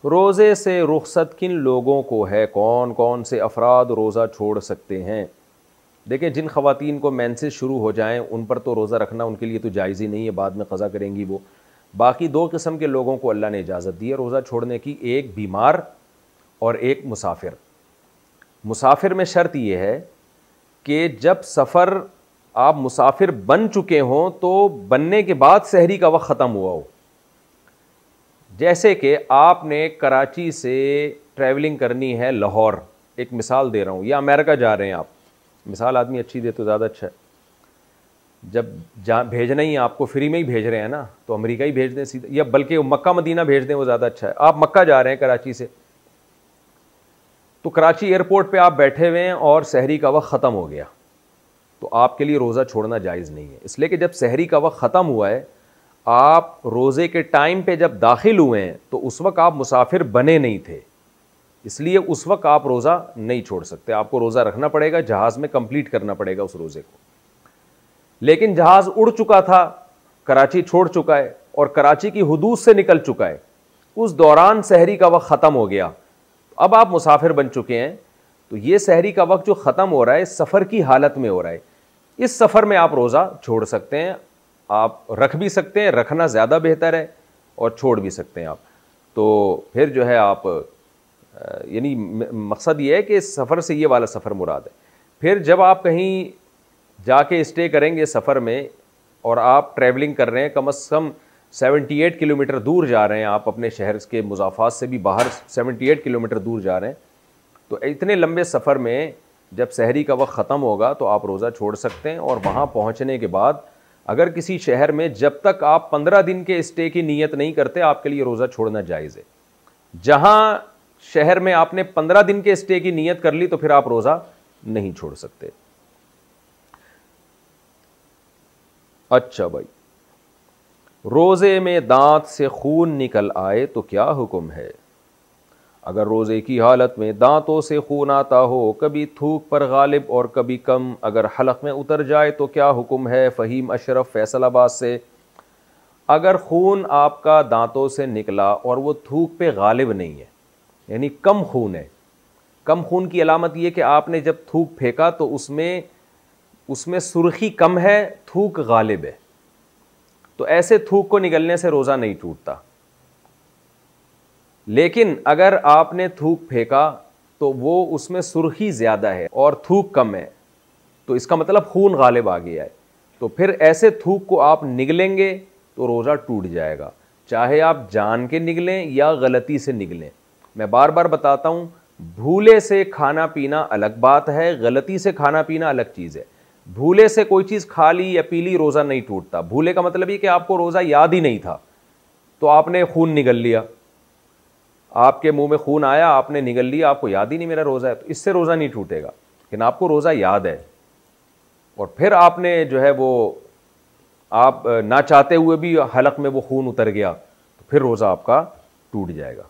रोज़े से रुखसत किन लोगों को है, कौन कौन से अफराद रोज़ा छोड़ सकते हैं? देखिए, जिन ख़वातीन को मेंसेस शुरू हो जाएं उन पर तो रोज़ा रखना उनके लिए तो जायज़ ही नहीं है, बाद में क़ज़ा करेंगी वो। बाकी दो किस्म के लोगों को अल्लाह ने इजाज़त दी है रोज़ा छोड़ने की, एक बीमार और एक मुसाफिर। मुसाफिर में शर्त यह है कि जब सफ़र आप मुसाफिर बन चुके हों तो बनने के बाद सहरी का वक्त ख़त्म हुआ हो। जैसे कि आपने कराची से ट्रैवलिंग करनी है लाहौर, एक मिसाल दे रहा हूँ, या अमेरिका जा रहे हैं आप, मिसाल आदमी अच्छी दे तो ज़्यादा अच्छा है। जब भेजना ही आपको फ्री में ही भेज रहे हैं ना, तो अमेरिका ही भेज दें सीधा, या बल्कि मक्का मदीना भेज दें, वो ज़्यादा अच्छा है। आप मक्का जा रहे हैं कराची से, तो कराची एयरपोर्ट पे आप बैठे हुए हैं और सहरी का वक्त ख़त्म हो गया, तो आपके लिए रोज़ा छोड़ना जायज़ नहीं है। इसलिए कि जब सहरी का वक्त ख़त्म हुआ है, आप रोज़े के टाइम पे जब दाखिल हुए हैं तो उस वक्त आप मुसाफिर बने नहीं थे, इसलिए उस वक्त आप रोज़ा नहीं छोड़ सकते। आपको रोज़ा रखना पड़ेगा, जहाज़ में कंप्लीट करना पड़ेगा उस रोज़े को। लेकिन जहाज़ उड़ चुका था, कराची छोड़ चुका है और कराची की हुदूद से निकल चुका है, उस दौरान सहरी का वक्त ख़त्म हो गया, अब आप मुसाफिर बन चुके हैं, तो ये सहरी का वक्त जो ख़त्म हो रहा है सफ़र की हालत में हो रहा है, इस सफ़र में आप रोज़ा छोड़ सकते हैं। आप रख भी सकते हैं, रखना ज़्यादा बेहतर है, और छोड़ भी सकते हैं आप। तो फिर जो है आप यानी मकसद ये है कि सफ़र से ये वाला सफ़र मुराद है। फिर जब आप कहीं जाके स्टे करेंगे सफ़र में और आप ट्रैवलिंग कर रहे हैं, कम से कम 78 किलोमीटर दूर जा रहे हैं, आप अपने शहर के मुज़ाफ़ात से भी बाहर 78 किलोमीटर दूर जा रहे हैं, तो इतने लंबे सफ़र में जब सहरी का वक्त ख़त्म होगा तो आप रोज़ा छोड़ सकते हैं। और वहाँ पहुँचने के बाद अगर किसी शहर में जब तक आप 15 दिन के स्टे की नीयत नहीं करते, आपके लिए रोज़ा छोड़ना जायज़ है। जहाँ शहर में आपने 15 दिन के स्टे की नीयत कर ली तो फिर आप रोज़ा नहीं छोड़ सकते। अच्छा भाई, रोज़े में दांत से खून निकल आए तो क्या हुक्म है? अगर रोज़े की हालत में दांतों से खून आता हो, कभी थूक पर गालिब और कभी कम, अगर हलक में उतर जाए तो क्या हुक्म है? फ़हीम अशरफ फैसलाबाद से। अगर खून आपका दांतों से निकला और वो थूक पे गालिब नहीं है, यानी कम खून है, कम खून की अलामत ये कि आपने जब थूक फेंका तो उसमें सुर्खी कम है, थूक गालिब है, तो ऐसे थूक को निकलने से रोज़ा नहीं टूटता। लेकिन अगर आपने थूक फेंका तो वो उसमें सुर्खी ज़्यादा है और थूक कम है, तो इसका मतलब खून गालिब आ गया है, तो फिर ऐसे थूक को आप निगलेंगे तो रोज़ा टूट जाएगा, चाहे आप जान के निगलें या गलती से निगलें। मैं बार बार बताता हूँ, भूले से खाना पीना अलग बात है, गलती से खाना पीना अलग चीज़ है। भूले से कोई चीज़ खा ली या पी ली, रोज़ा नहीं टूटता। भूले का मतलब ये कि आपको रोज़ा याद ही नहीं था, तो आपने खून निगल लिया, आपके मुंह में खून आया, आपने निगल लिया, आपको याद ही नहीं मेरा रोज़ा है, तो इससे रोज़ा नहीं टूटेगा। लेकिन आपको रोज़ा याद है और फिर आपने जो है वो आप ना चाहते हुए भी हलक में वो खून उतर गया, तो फिर रोज़ा आपका टूट जाएगा।